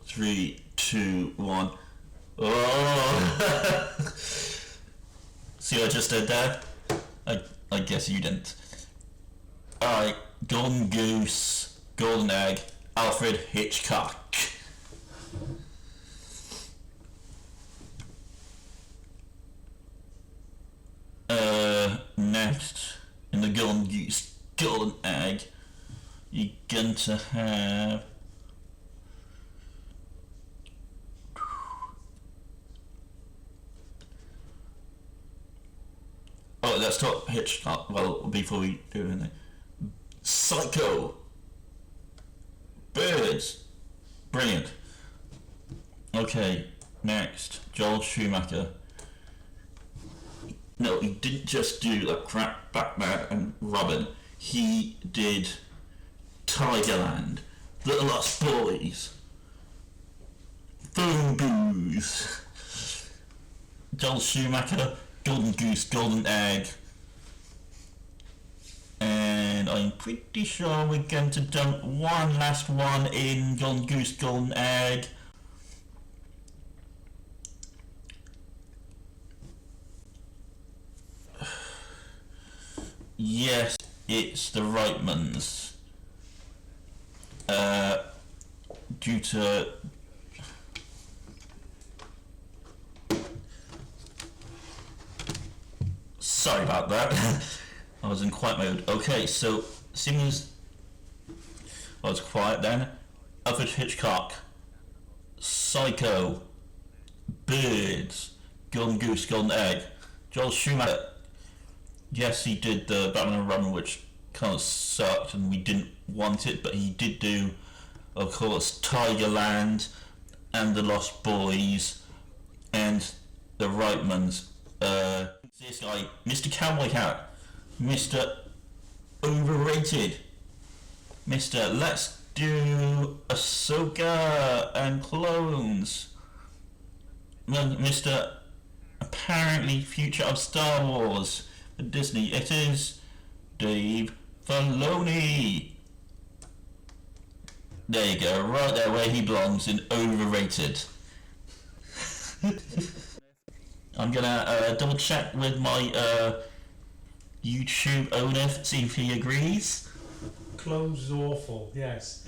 Three, two, one. Oh! See what I just did there? I guess you didn't. Alright, Golden Goose, Golden Egg, Alfred Hitchcock. Next, in the Golden Goose, Golden Egg, you're going to have... Oh, let's talk Hitchcock, well, before we do anything. Psycho! Birds! Brilliant. Okay, next, Joel Schumacher. No, he didn't just do like crap Batman and Robin. He did Tigerland, The Lost Boys, Phone Booze, Joel Schumacher, Golden Goose, Golden Egg, and I'm pretty sure we're going to dump one last one in Golden Goose, Golden Egg. Yes, it's the Reitmans. Due to... Sorry about that. I was in quiet mode. Okay, so, seeing as I was quiet then, Alfred Hitchcock, Psycho, Birds, Golden Goose, Golden Egg, Joel Schumacher. Yes, he did the Batman and Robin, which kind of sucked and we didn't want it, but he did do, of course, Tigerland and The Lost Boys and The Reitmans. This guy, Mr. Cowboy Hat, Mr. Overrated, Mr. Let's do Ahsoka and Clones, Mr. Apparently Future of Star Wars. Disney, it is Dave Filoni. There you go, right there where he belongs in overrated. I'm gonna double check with my YouTube owner, see if he agrees. Clones is awful, yes.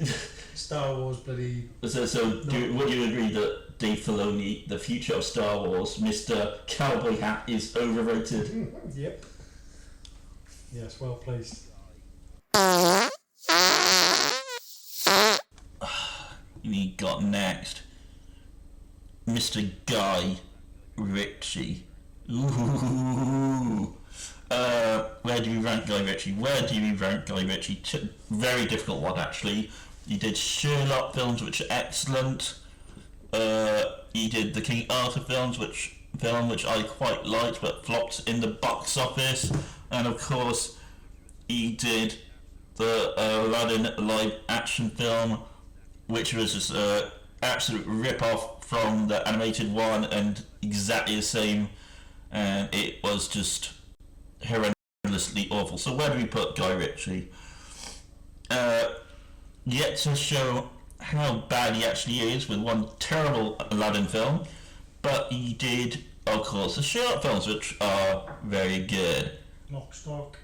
Star Wars bloody... Would you agree that Dave Filoni, the future of Star Wars, Mr. Cowboy Hat, is overrated? Yep. Yes, well placed. We got next Mr. Guy Ritchie. Ooh. Where do you rank Guy Ritchie? Very difficult one, actually. He did Sherlock films, which are excellent. He did the King Arthur films, which I quite liked, but flopped in the box office. And of course, he did the Aladdin live-action film, which was just an absolute rip-off from the animated one, and exactly the same, and it was just horrendously awful. So where do we put Guy Ritchie? Yet to show how bad he actually is with one terrible Aladdin film, but he did, of course, the Sherlock films, which are very good. Lock, stock.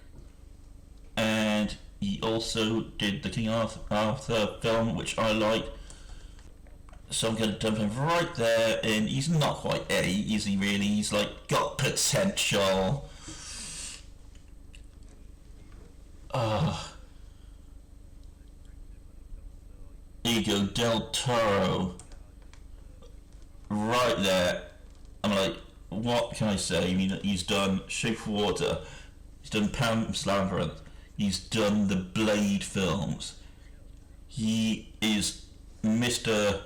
And he also did the King Arthur film, which I like. So I'm going to dump him right there, and he's not quite A, is he really? He's like got potential. Ego Del Toro. Right there. I'm like, what can I say? I mean, he's done Shape of Water, he's done Pan's Labyrinth, he's done the Blade films. He is Mr.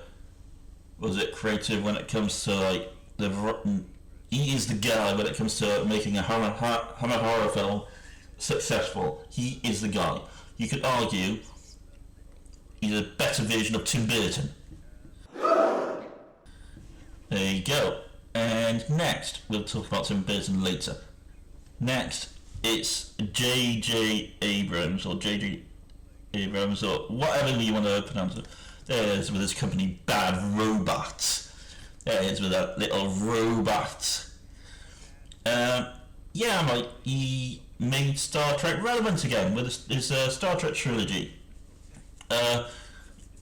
Creative when it comes to like he is the guy when it comes to making a horror film successful. He is the guy. You could argue he's a better version of Tim Burton. There you go. And next, we'll talk about Tim Burton later. Next, it's J.J. Abrams or J.J. Abrams or whatever you want to pronounce it. There it is with his company Bad Robot. There it is with that little robot. Yeah, Mike, he made Star Trek relevant again with his Star Trek trilogy.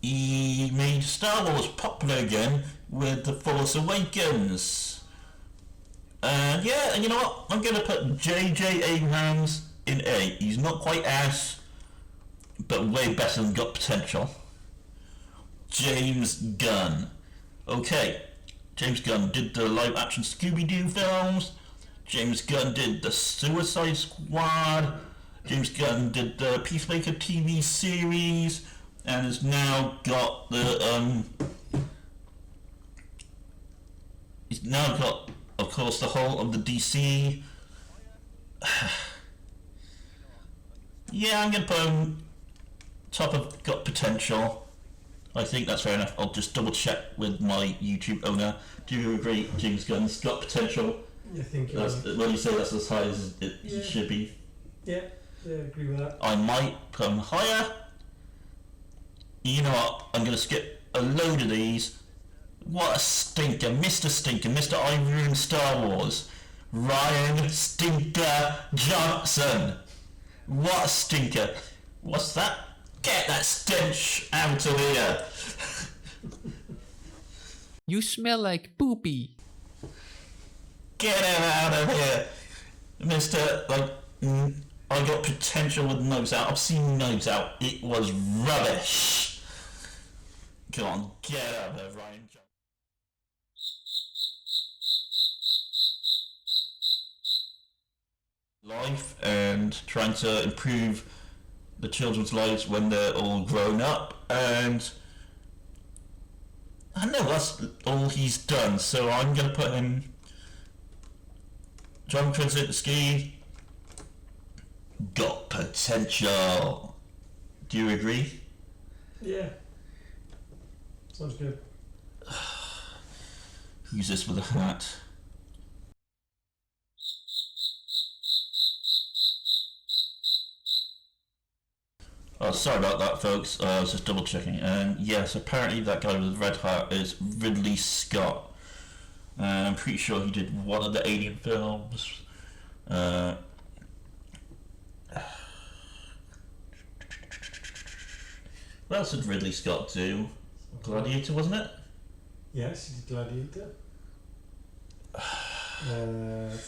He made Star Wars popular again with The Force Awakens. And yeah, and you know what? I'm gonna put J.J. Abrams in A. He's not quite S, but way better than Got Potential. James Gunn. Okay, James Gunn did the live-action Scooby-Doo films. James Gunn did the Suicide Squad. James Gunn did the Peacemaker TV series, and has now got the he's now got, of course, the whole of the DC. Yeah, I'm gonna put him top of Got Potential. I think that's fair enough. I'll just double check with my YouTube owner. Do you agree, James Gunn's Got Potential? I think when you say that's as high as it should be. Yeah, I agree with that. I might put him higher. You know what? I'm gonna skip a load of these. What a stinker, Mr. Stinker, Mr. I Ruined Star Wars. Ryan Stinker Johnson. What a stinker. What's that? Get that stench out of here. You smell like poopy. Get him out of here. Mr. I Got Potential with Knives Out. I've seen Knives Out. It was rubbish. Come on, get out of there, Ryan Johnson. Life and trying to improve the children's lives when they're all grown up, and I know that's all he's done, so I'm going to put him John Krasinski. Got Potential. Do you agree? Yeah. Sounds good. Who's this with a hat? Oh, sorry about that, folks. I was just double checking. And yes, apparently that guy with the red hat is Ridley Scott. I'm pretty sure he did one of the Alien films. What else did Ridley Scott do? Gladiator, wasn't it? Yes, he did Gladiator.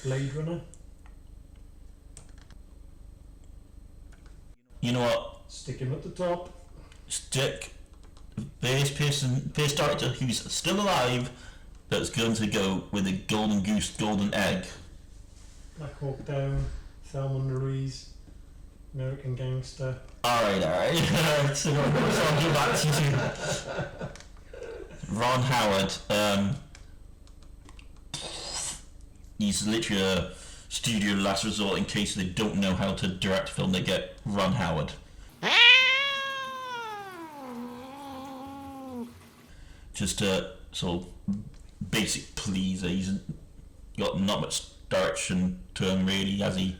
Blade Runner. You know what? Stick him at the top. Stick base director who's still alive that's going to go with a golden goose, golden egg. Black Hawk Down, Thelma and Louise, American Gangster. Alright. So I'll go back to Ron Howard. He's literally a studio last resort in case they don't know how to direct a film. They get Ron Howard. Just a sort of basic pleaser. He's got not much direction to him really, has he?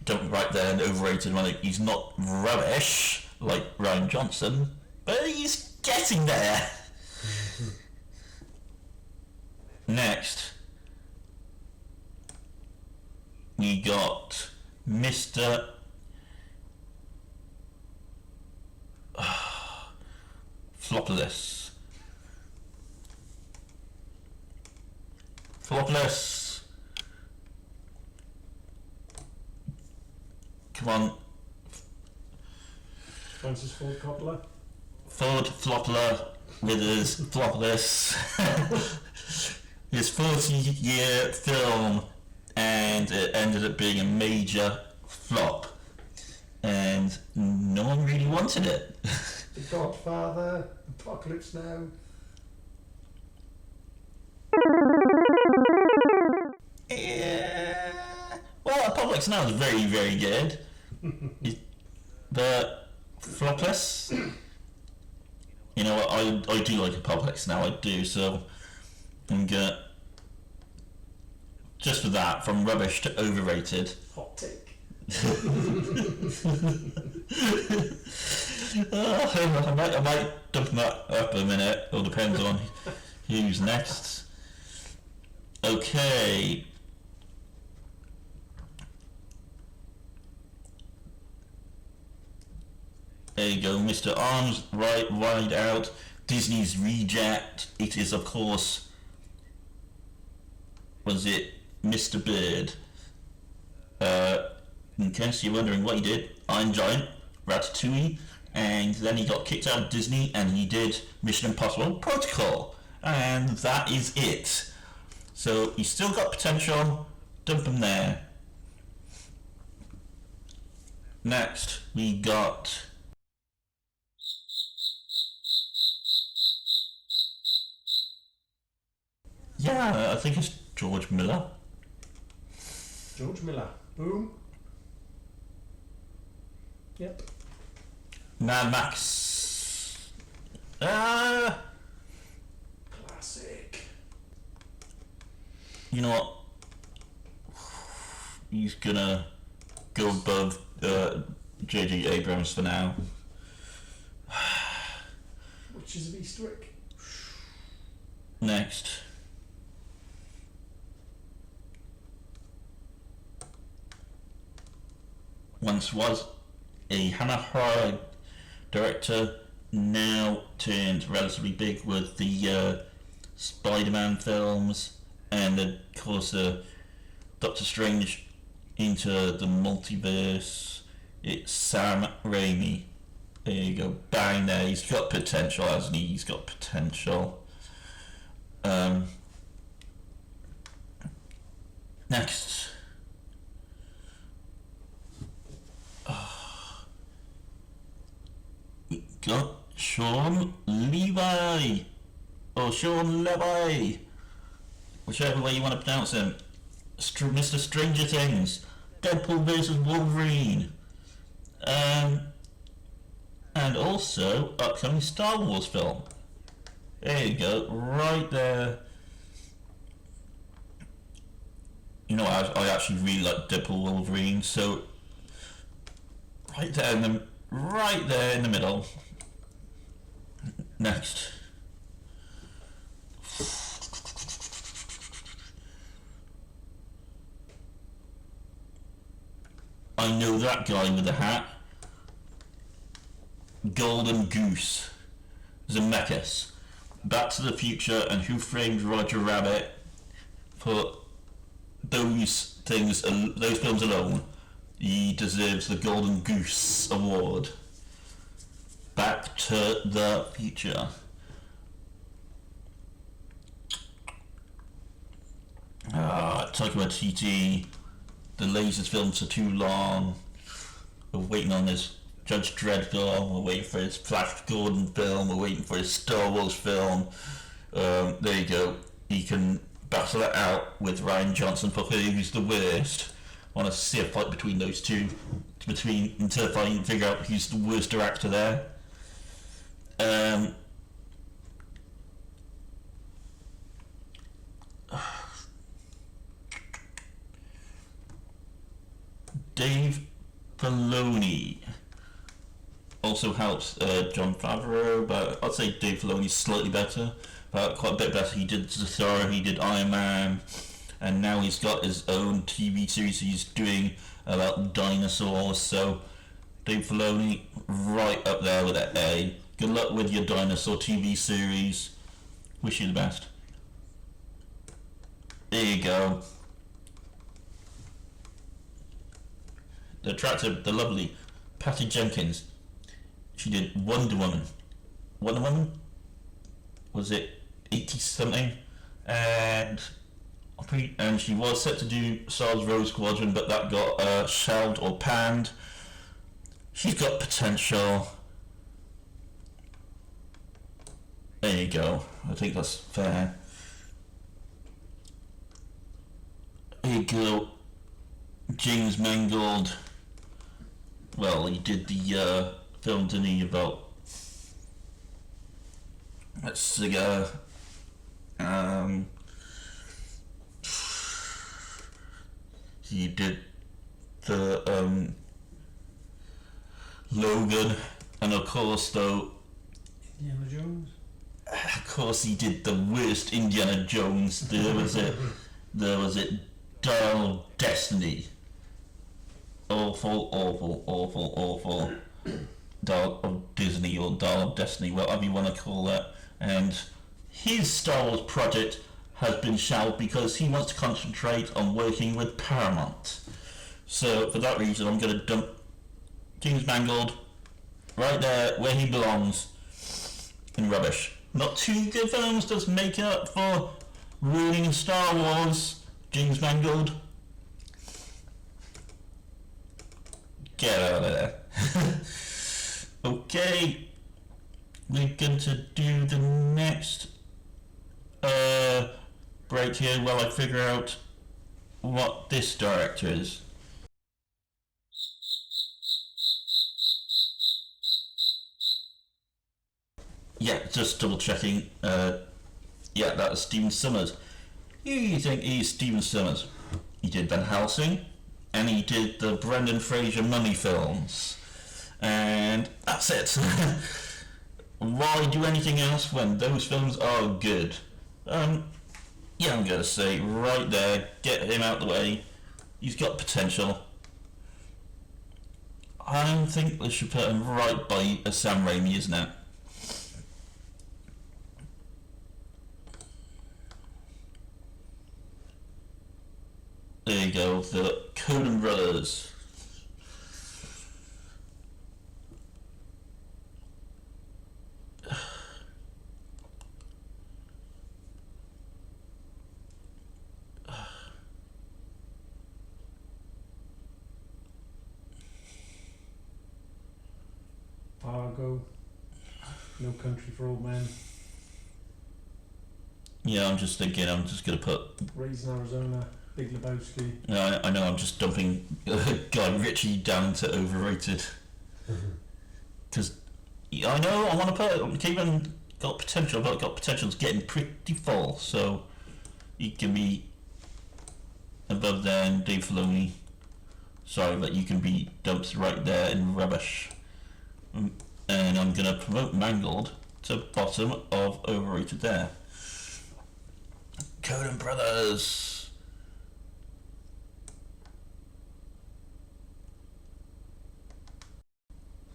Don't right there and overrated one. He's not rubbish like Ryan Johnson, but he's getting there. Next, we got Mr. Flopless. Come on. Francis Ford Coppola. Ford Flopler with his Flopless. His 40-year film, and it ended up being a major flop. And no one really wanted it. The Godfather, Apocalypse Now. Yeah. Well, Apocalypse Now is very, very good. But Flopless, you know what, I do like Apocalypse Now, I do, so I'm gonna just for that, from rubbish to overrated. Hot take. I might dump that up in a minute. It all depends on who's next. Okay. There you go, Mr. Arms Wide Out, Disney's Reject. It is, of course, was it Mr. Bird? In case you're wondering what he did, Iron Giant, Ratatouille, and then he got kicked out of Disney and he did Mission Impossible Protocol. And that is it. So he's still got potential, dump him there. Next, we got... Yeah, I think it's George Miller. George Miller. Boom. Yep. Mad Max. Classic. You know what? He's gonna go above J.J. Abrams for now. Witches of Eastwick. Next. Once was a Hannah horror director, now turned relatively big with the Spider-Man films, and of course Doctor Strange into the multiverse. It's Sam Raimi. There you go, bang there. He's got potential, hasn't he? He's got potential. Next. We got Sean Levi, or Sean Levi, whichever way you want to pronounce him. Mr. Stranger Things, Deadpool vs. Wolverine, and also upcoming Star Wars film. There you go, right there. You know, I actually really like Deadpool Wolverine, so right there in the middle. Next. I know that guy with the hat. Golden Goose. Zemeckis. Back to the Future and Who Framed Roger Rabbit. For those things, those films alone, he deserves the Golden Goose Award. Back to the Future. Talking about TT, the Lasers films are too long. We're waiting on this Judge Dredd film, we're waiting for his Flash Gordon film, we're waiting for his Star Wars film. There you go. He can battle it out with Ryan Johnson for who's the worst. I want to see a fight between those two, until I can figure out who's the worst director there. Dave Filoni also helps Jon Favreau, but I'd say Dave Filoni's slightly better, but quite a bit better. He did Thor, he did Iron Man, and now he's got his own TV series he's doing about dinosaurs. So Dave Filoni, right up there with an A. Good luck with your dinosaur TV series. Wish you the best. There you go. The attractive, the lovely Patty Jenkins. She did Wonder Woman. Wonder Woman? Was it 80 something? And she was set to do Star Wars Rogue Squadron, but that got shelved or panned. She's got potential. There you go. I think that's fair. There you go. James Mangold. Well, he did the film, didn't he, about that cigar. He did the Logan, and of course, though, Indiana Jones. of course, he did the worst Indiana Jones. There was it. Dial of Destiny. Awful, awful, awful, awful. Dial of Disney or Dial of Destiny, whatever you want to call that. And his Star Wars project has been shelved because he wants to concentrate on working with Paramount. So for that reason, I'm going to dump James Mangold right there where he belongs, in rubbish. Not two good films does make up for ruining Star Wars. James Mangold, get out of there. Okay, we're going to do the next break here while I figure out what this director is. Yeah, just double checking. Yeah, that's Steven Sommers. You think he's Steven Sommers? He did Van Helsing, and he did the Brendan Fraser Mummy films. And that's it. Why do anything else when those films are good? Yeah, I'm gonna say right there, get him out the way. He's got potential. I think we should put him right by Sam Raimi, isn't it? There you go, the Coen Brothers. Fargo. No Country for Old Men. Yeah, I'm just thinking, I'm just gonna put. Raising Arizona. Big Lebowski. I know, I'm just dumping Guy Ritchie down to overrated. Because I know I want to put Kevin got potential, but got potential's getting pretty full, so he can be above there and Dave Filoni. Sorry, but you can be dumped right there in rubbish. And I'm gonna promote Mangold to bottom of overrated there. Coen Brothers.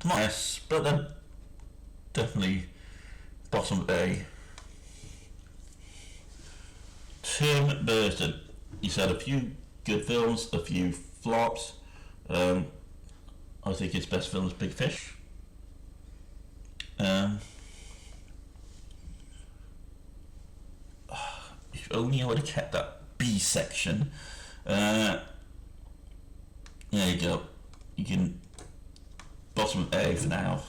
Yes, but they're definitely bottom A. Tim Burton. He's had a few good films, a few flops. I think his best film is Big Fish. If only I would have kept that B section. There you go. You can bottom A for now.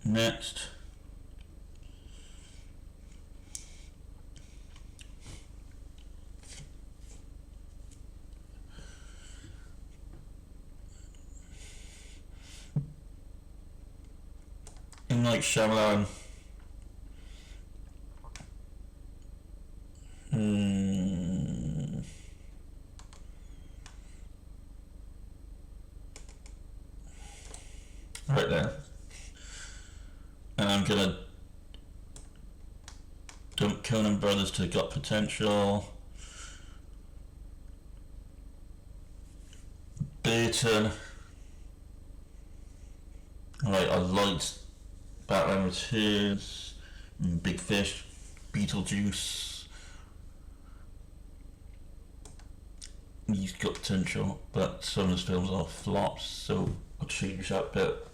Next. M. Night Shyamalan. Right there. And I'm gonna dump Coen Brothers to Got Potential. Burton. Right, I liked Batman Returns, Big Fish, Beetlejuice. He's got potential, but some of his films are flops, so I'll change that bit.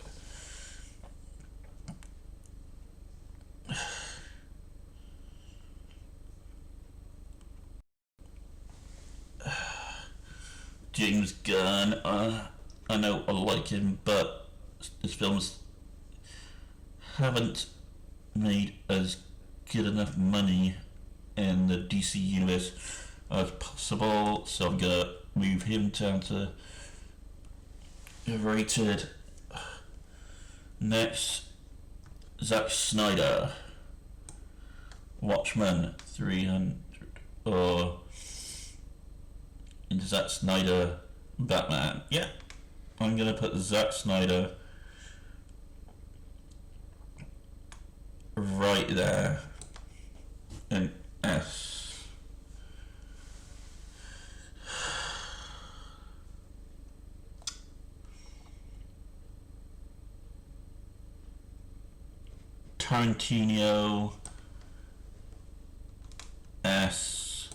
James Gunn, I know I like him, but his films haven't made as good enough money in the DC universe as possible, so I'm gonna move him down to rated. Next, Zack Snyder. Watchmen 300 or Zack Snyder Batman. Yeah, I'm gonna put Zack Snyder right there in S. Tarantino S.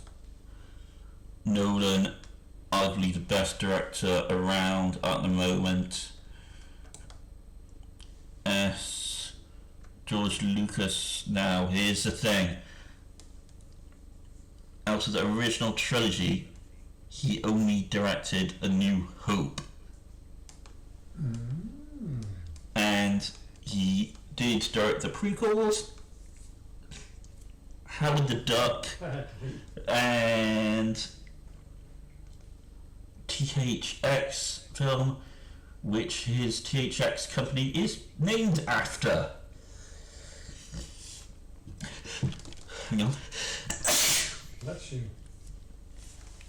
Nolan, arguably the best director around at the moment, S. George Lucas. Now here's the thing, out of the original trilogy he only directed A New Hope, and he did direct the prequels, Howard the Duck, and THX film, which his THX company is named after. Hang on. Bless you.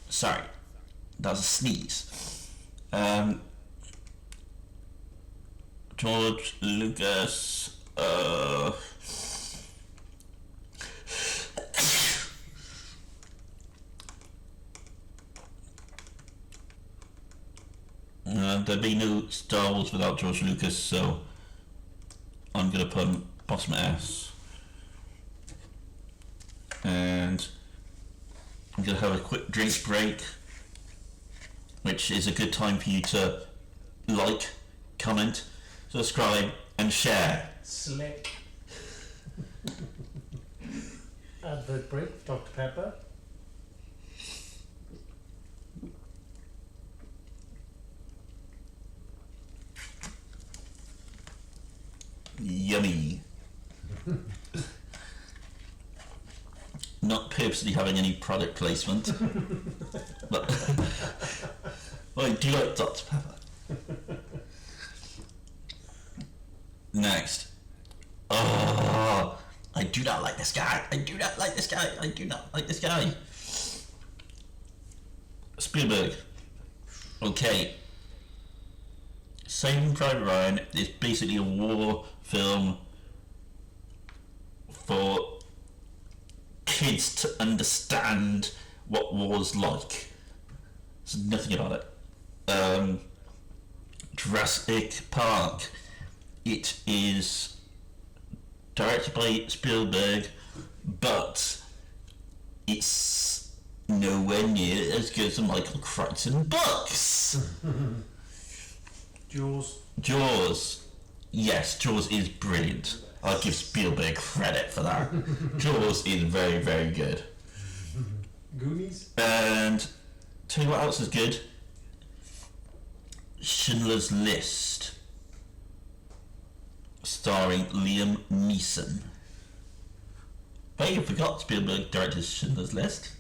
Sorry, that was a sneeze. George Lucas. There'd be no Star Wars without George Lucas, so I'm gonna put him bottom S. And I'm gonna have a quick drink break, which is a good time for you to like, comment, subscribe, and share. Slick. Advert break, Dr. Pepper. Yummy. Not purposely having any product placement, but well, I do like Dr. Pepper. Next. Oh, I do not like this guy. I do not like this guy. I do not like this guy. Spielberg. Okay. Saving Private Ryan is basically a war film for kids to understand what war's like. There's nothing about it. Jurassic Park. It is directed by Spielberg, but it's nowhere near as good as the Michael Crichton books. Jaws. Yes, Jaws is brilliant. I'll give Spielberg credit for that. Jaws is very, very good. Goonies? And tell you what else is good? Schindler's List, starring Liam Neeson. But you forgot Spielberg directed Schindler's List.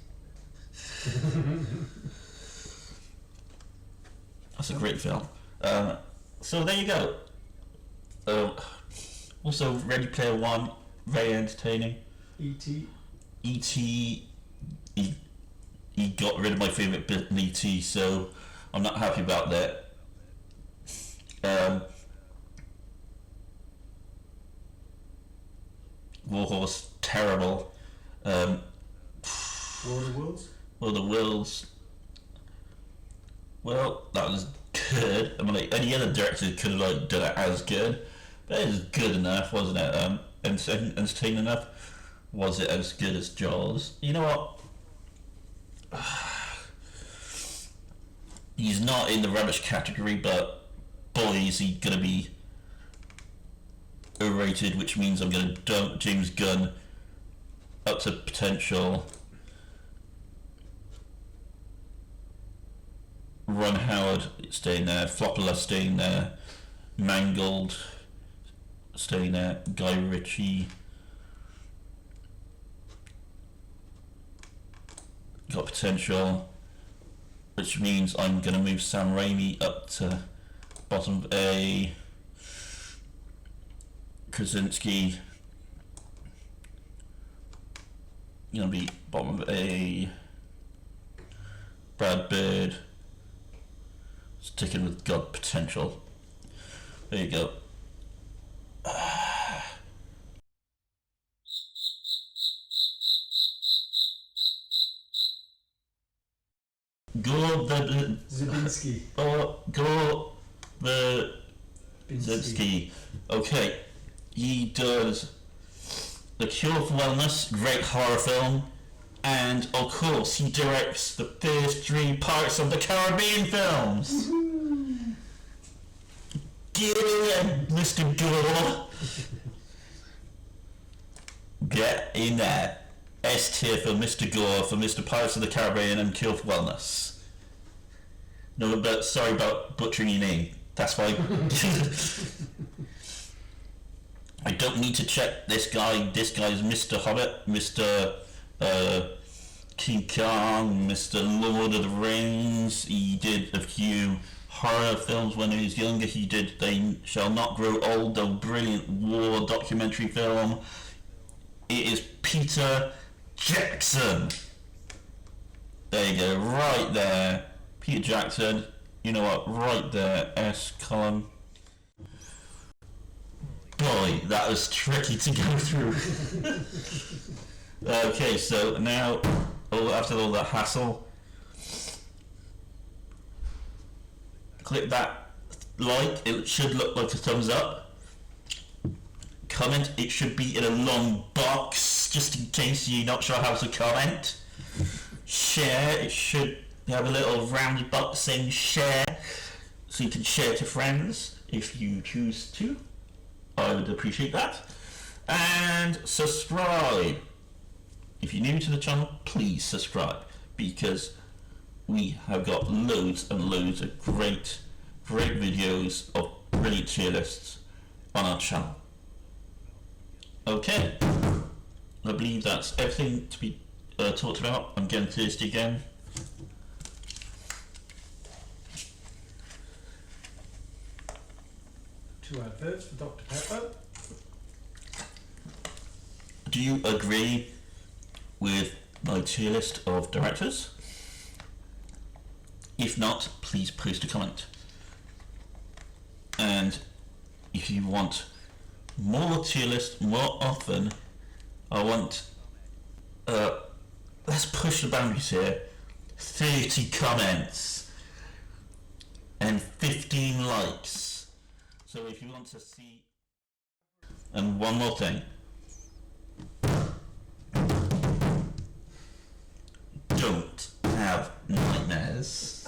That's a great film. So there you go. Also, Ready Player One, very entertaining. E.T. E.T. He got rid of my favourite bit in E.T., so I'm not happy about that. Warhorse, terrible. War of the Worlds? War of the Worlds. Well, that was good. I mean, like, any other director could have like done it as good, but it was good enough, wasn't it? Entertaining enough. Was it as good as Jaws? You know what? He's not in the rubbish category, but boy, is he gonna be overrated, which means I'm gonna dump James Gunn up to potential. Ron Howard staying there, Floppola staying there, Mangold staying there, Guy Ritchie got potential, which means I'm going to move Sam Raimi up to bottom of A, Krasinski, gonna be bottom of A. Brad Bird. Sticking with God Potential. There you go. Gore Verbinski. Gore Verbinski. Okay. He does The Cure for Wellness, great horror film. And of course, he directs the first 3 Pirates of the Caribbean films. Get in, Mr. Gore. Get in there. S tier for Mr. Gore, for Mr. Pirates of the Caribbean and Cure for Wellness. No, but sorry about butchering your name. That's why. I don't need to check this guy. This guy is Mr. Hobbit, Mr. King Kong, Mr. Lord of the Rings. He did a few horror films when he was younger. He did They Shall Not Grow Old, a brilliant war documentary film. It is Peter Jackson. There you go, right there. Peter Jackson. You know what? Right there. S column. Boy, that was tricky to go through. Okay, so now, after all that hassle, click that like. It should look like a thumbs up. Comment, it should be in a long box, just in case you're not sure how to comment. Share, it should have a little round box saying share, so you can share to friends if you choose to. I would appreciate that. And subscribe. If you're new to the channel, please subscribe, because we have got loads and loads of great videos of brilliant tier lists on our channel. Okay, I believe that's everything to be talked about. I'm getting thirsty again. Two adverts for Dr. Pepper. Do you agree with my tier list of directors? If not, please post a comment. And if you want more tier lists more often, I want, let's push the boundaries here, 30 comments and 15 likes. So if you want to see, and one more thing, don't have nightmares.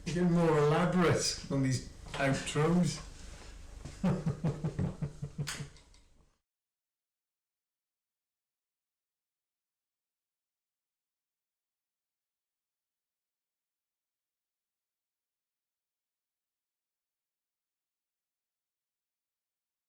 Getting more elaborate on these outros.